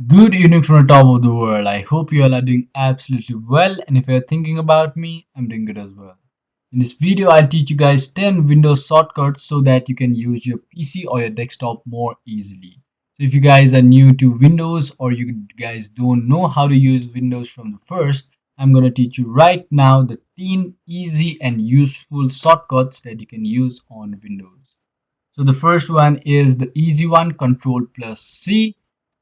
Good evening from the top of the world. I hope you all are doing absolutely well, and if you're thinking about me, I'm doing good as well. In this video, I'll teach you guys 10 Windows shortcuts so that you can use your PC or your desktop more easily. So if you guys are new to Windows or you guys don't know how to use Windows from the first, I'm going to teach you right now the 10 easy and useful shortcuts that you can use on Windows. So the first one is the easy one, Ctrl plus C.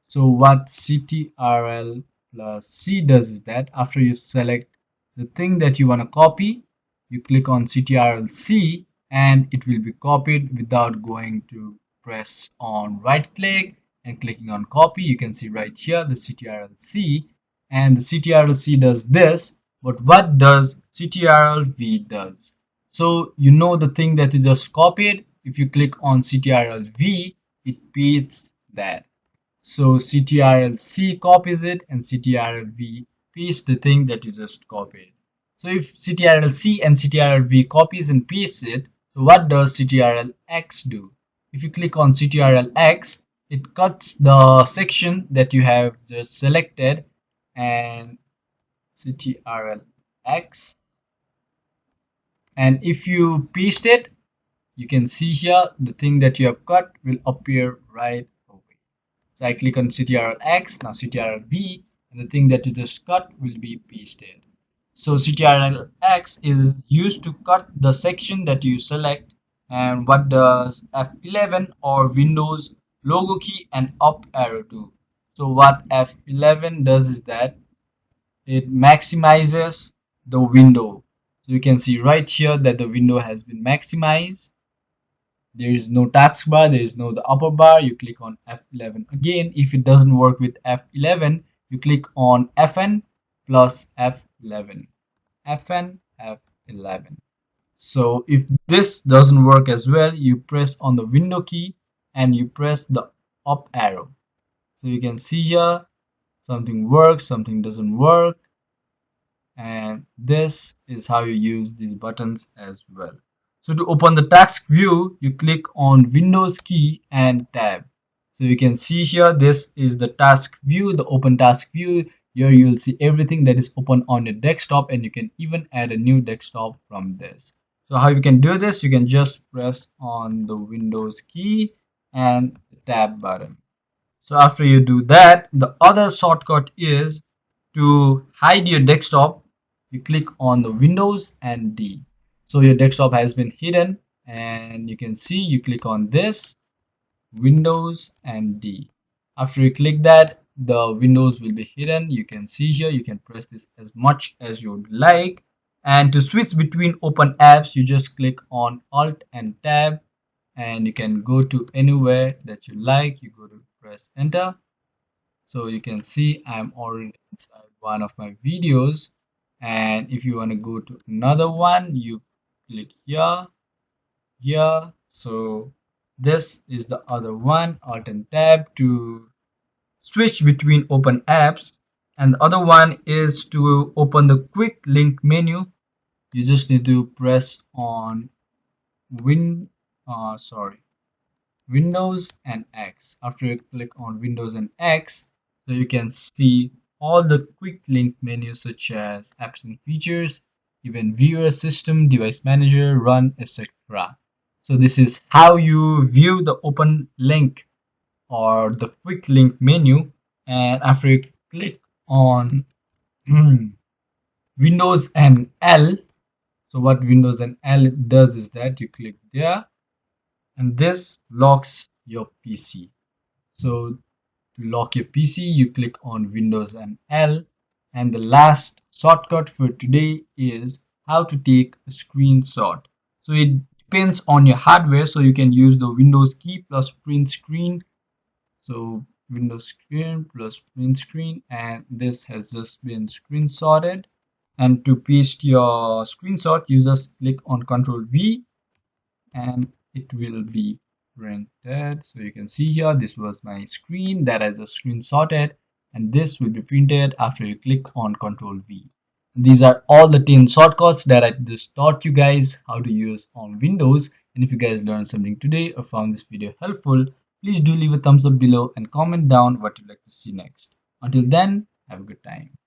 So what Ctrl plus C does is that after you select the thing that you want to copy, you click on Ctrl C and it will be copied without going to press on right click and clicking on copy. You can see right here the Ctrl C, and the Ctrl C does this, but what does Ctrl V does? So you know the thing that you just copied, if you click on Ctrl V, it pastes that. So Ctrl C copies it and Ctrl V pastes the thing that you just copied. So if Ctrl C and Ctrl V copies and pastes it, so what does Ctrl X do? If you click on Ctrl X, it cuts the section that you have just selected, and Ctrl X, and if you paste it, you can see here the thing that you have cut will appear right away. So I click on Ctrl X, now Ctrl V, and the thing that you just cut will be pasted. So Ctrl X is used to cut the section that you select. And what does F11 or Windows logo key and up arrow do? So what F11 does is that it maximizes the window. So you can see right here that the window has been maximized. There is no taskbar, there is no the upper bar. You click on F11 again. If it doesn't work with F11, you click on Fn plus F11. Fn F11. So if this doesn't work as well, you press on the window key and you press the up arrow. So you can see here something works, something doesn't work, and this is how you use these buttons as well. So to open the task view, you click on Windows key and tab. So you can see here, this is the task view, the open task view. Here you will see everything that is open on your desktop, and you can even add a new desktop from this. So how you can do this, you can just press on the Windows key and the tab button. So after you do that, the other shortcut is to hide your desktop. You click on the Windows and D. So your desktop has been hidden, and you can see you click on this Windows and D. After you click that, the windows will be hidden. You can see here, you can press this as much as you would like. And to switch between open apps, you just click on Alt and Tab, and you can go to anywhere that you like. You go to press enter. So you can see I'm already inside one of my videos, and if you want to go to another one, you click here. So this is the other one, Alt and Tab to switch between open apps, and the other one is to open the quick link menu. You just need to press on Windows and X. After you click on Windows and X, so you can see all the quick link menus such as apps and features, even viewer, system, device manager, run, etc. So this is how you view the open link or the quick link menu. And after you click on Windows and L, so what Windows and L does is that you click there, and this locks your PC. So to lock your PC, you click on Windows and L. And the last shortcut for today is how to take a screenshot. So it depends on your hardware, so you can use the Windows key plus print screen. So Windows screen plus print screen, and this has just been screenshotted. And to paste your screenshot, you just click on Ctrl V and it will be printed. So you can see here, this was my screen that I just screenshotted, and this will be printed after you click on Ctrl V. These are all the 10 shortcuts that I just taught you guys how to use on Windows. And if you guys learned something today or found this video helpful, Please do leave a thumbs up below and comment down what you'd like to see next. Until then, have a good time.